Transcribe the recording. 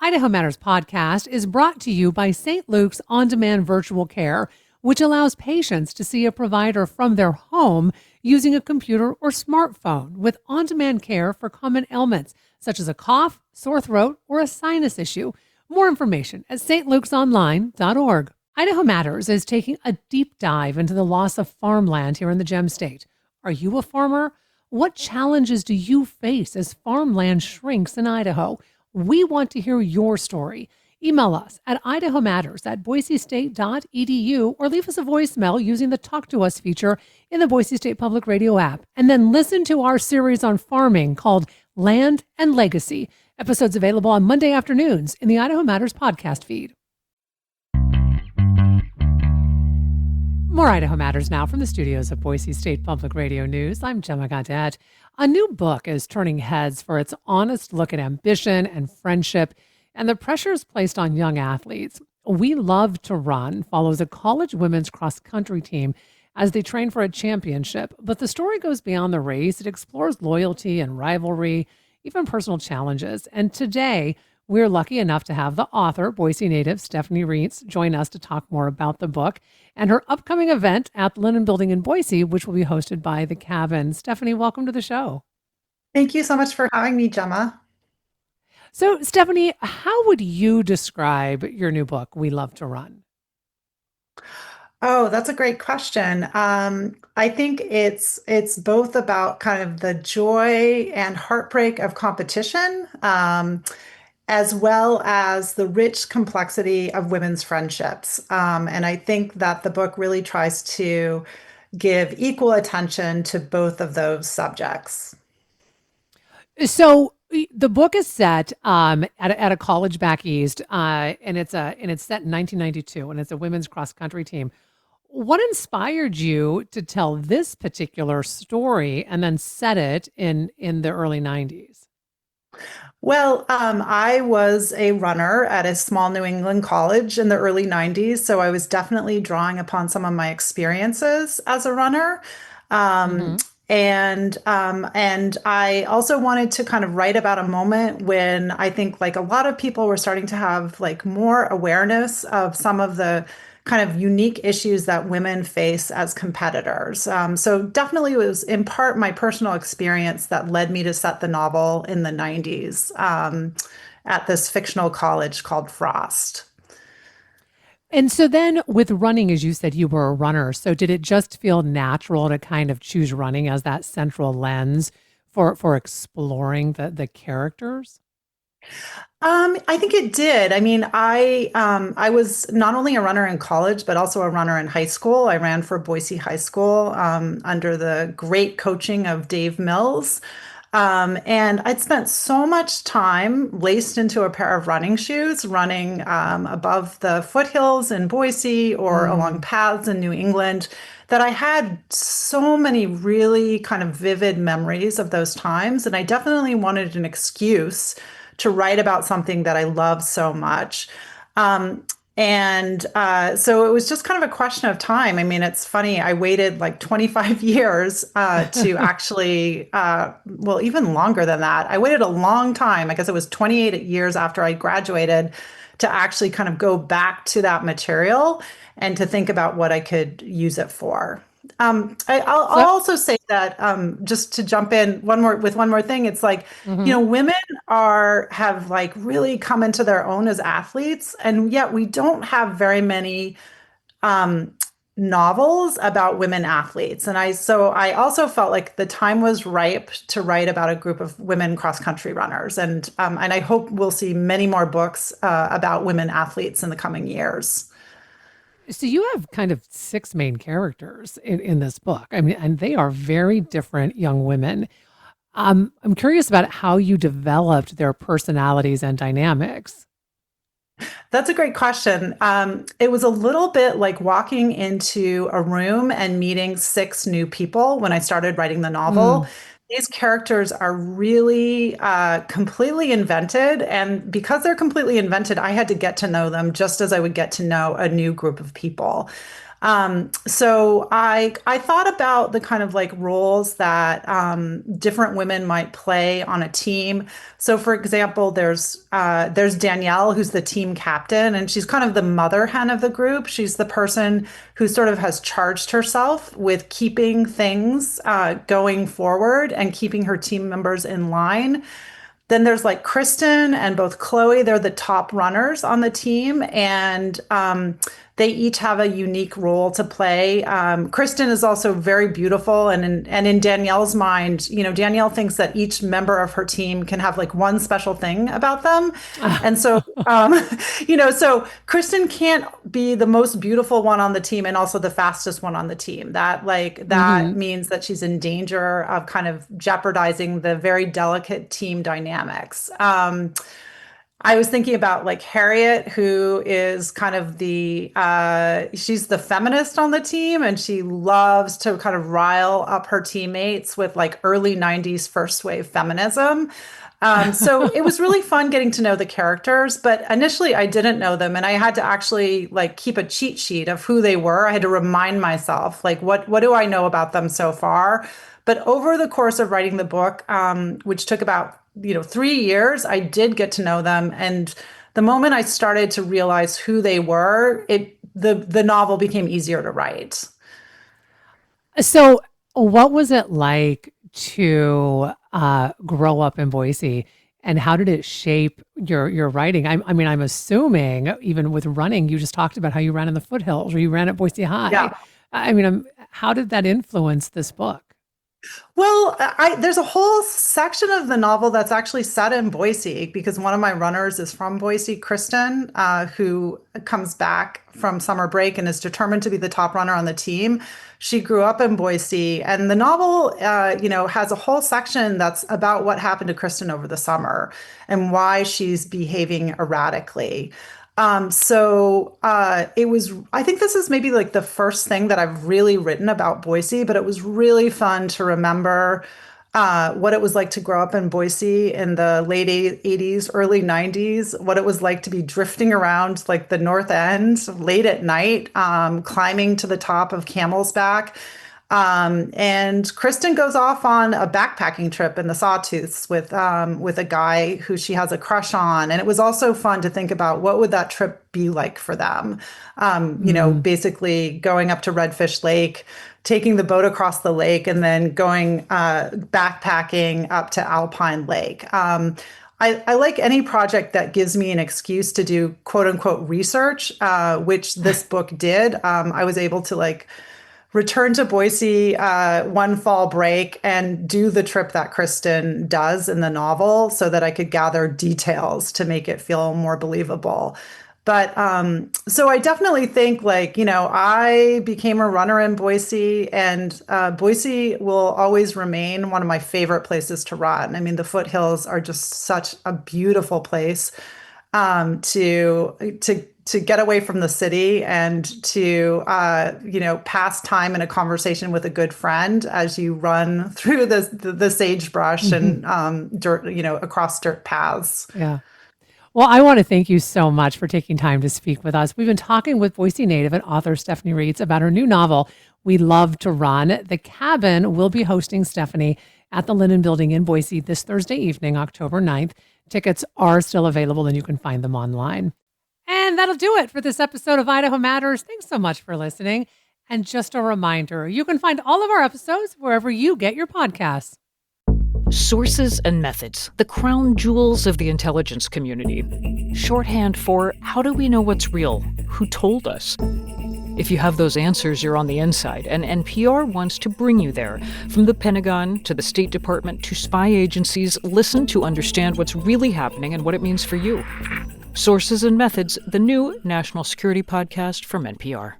Idaho Matters podcast is brought to you by St. Luke's On Demand Virtual Care, which allows patients to see a provider from their home using a computer or smartphone with on demand care for common ailments such as a cough, sore throat, or a sinus issue. More information at stluke'sonline.org. Idaho Matters is taking a deep dive into the loss of farmland here in the Gem State. Are you a farmer? What challenges do you face as farmland shrinks in Idaho? We want to hear your story. Email us at idahomatters@boisestate.edu or leave us a voicemail using the Talk to Us feature in the Boise State Public Radio app. And then listen to our series on farming called Land and Legacy. Episodes available on Monday afternoons in the Idaho Matters podcast feed. More Idaho Matters now from the studios of Boise State Public Radio News. I'm Gemma Gaudet. A new book is turning heads for its honest look at ambition and friendship and the pressures placed on young athletes. We Love to Run follows a college women's cross-country team as they train for a championship, but the story goes beyond the race. It explores loyalty and rivalry, even personal challenges. And today, we're lucky enough to have the author, Boise native Stephanie Reents, join us to talk more about the book and her upcoming event at the Lennon Building in Boise, which will be hosted by The Cabin. Stephanie, welcome to the show. Thank you so much for having me, Gemma. So, Stephanie, how would you describe your new book, We Love to Run? Oh, that's a great question. I think it's both about kind of the joy and heartbreak of competition, as well as the rich complexity of women's friendships. And I think that the book really tries to give equal attention to both of those subjects. So the book is set at a college back east, and it's set in 1992, and it's a women's cross country team. What inspired you to tell this particular story and then set it in the early 90s? Well, I was a runner at a small New England college in the early 90s, so I was definitely drawing upon some of my experiences as a runner. Um, Mm-hmm. and I also wanted to kind of write about a moment when I think like a lot of people were starting to have like more awareness of some of the kind of unique issues that women face as competitors. So definitely it was in part my personal experience that led me to set the novel in the 90s at this fictional college called Frost. And so then with running, as you said, you were a runner. So did it just feel natural to kind of choose running as that central lens for exploring the characters? I think it did. I mean, I was not only a runner in college, but also a runner in high school. I ran for Boise High School under the great coaching of Dave Mills. And I'd spent so much time laced into a pair of running shoes, running above the foothills in Boise or along Mm. paths in New England, that I had so many really kind of vivid memories of those times. And I definitely wanted an excuse to write about something that I love so much. Um, and so it was just kind of a question of time. I mean, it's funny, I waited like 25 years to actually, well, even longer than that. I waited a long time. I guess it was 28 years after I graduated to actually kind of go back to that material and to think about what I could use it for. I'll So, also say that just to jump in one more thing, it's like, mhm. women have like really come into their own as athletes, and yet we don't have very many um, novels about women athletes. So I also felt like the time was ripe to write about a group of women cross country runners, and I hope we'll see many more books about women athletes in the coming years. So you have kind of six main characters in this book. I mean, and they are very different young women. I'm curious about how you developed their personalities and dynamics. That's a great question. It was a little bit like walking into a room and meeting six new people when I started writing the novel. Mm. These characters are really completely invented. And because they're completely invented, I had to get to know them just as I would get to know a new group of people. So I thought about the kind of like roles that different women might play on a team. So for example, there's Danielle, who's the team captain, and she's kind of the mother hen of the group. She's the person who sort of has charged herself with keeping things going forward and keeping her team members in line. Then there's like Kristen and both Chloe, they're the top runners on the team, and they each have a unique role to play. Kristen is also very beautiful, and in Danielle's mind, Danielle thinks that each member of her team can have like one special thing about them, and so so Kristen can't be the most beautiful one on the team and also the fastest one on the team. That Hmm. means that she's in danger of kind of jeopardizing the very delicate team dynamics. I was thinking about like Harriet, who is kind of she's the feminist on the team, and she loves to kind of rile up her teammates with like early 90s first wave feminism. So it was really fun getting to know the characters, but initially I didn't know them, and I had to actually like keep a cheat sheet of who they were. I had to remind myself, like, what do I know about them so far? But over the course of writing the book, which took about 3 years, I did get to know them, and the moment I started to realize who they were, the novel became easier to write. So, what was it like to grow up in Boise, and how did it shape your writing? I mean, I'm assuming even with running, you just talked about how you ran in the foothills or you ran at Boise High. Yeah. I mean, how did that influence this book? Well, there's a whole section of the novel that's actually set in Boise because one of my runners is from Boise, Kristen, who comes back from summer break and is determined to be the top runner on the team. She grew up in Boise, and the novel, has a whole section that's about what happened to Kristen over the summer and why she's behaving erratically. I think this is maybe like the first thing that I've really written about Boise, but it was really fun to remember what it was like to grow up in Boise in the late 80s, early 90s, what it was like to be drifting around like the North End late at night, climbing to the top of Camel's Back. And Kristen goes off on a backpacking trip in the Sawtooths with a guy who she has a crush on. And it was also fun to think about what would that trip be like for them. Mm. Basically going up to Redfish Lake, taking the boat across the lake, and then going backpacking up to Alpine Lake. I like any project that gives me an excuse to do quote unquote research, which this book did. I was able to like return to Boise one fall break and do the trip that Kristen does in the novel so that I could gather details to make it feel more believable. But so I definitely think like, I became a runner in Boise, and Boise will always remain one of my favorite places to run. I mean, the foothills are just such a beautiful place to get away from the city and to pass time in a conversation with a good friend as you run through the sagebrush and dirt, across dirt paths. Yeah. Well, I want to thank you so much for taking time to speak with us. We've been talking with Boise native and author Stephanie Reents about her new novel, We Love to Run. The Cabin will be hosting Stephanie at the Linen Building in Boise this Thursday evening, October 9th. Tickets are still available and you can find them online. And that'll do it for this episode of Idaho Matters. Thanks so much for listening. And just a reminder, you can find all of our episodes wherever you get your podcasts. Sources and methods, the crown jewels of the intelligence community. Shorthand for how do we know what's real? Who told us? If you have those answers, you're on the inside, and NPR wants to bring you there. From the Pentagon to the State Department to spy agencies, listen to understand what's really happening and what it means for you. Sources and Methods, the new national security podcast from NPR.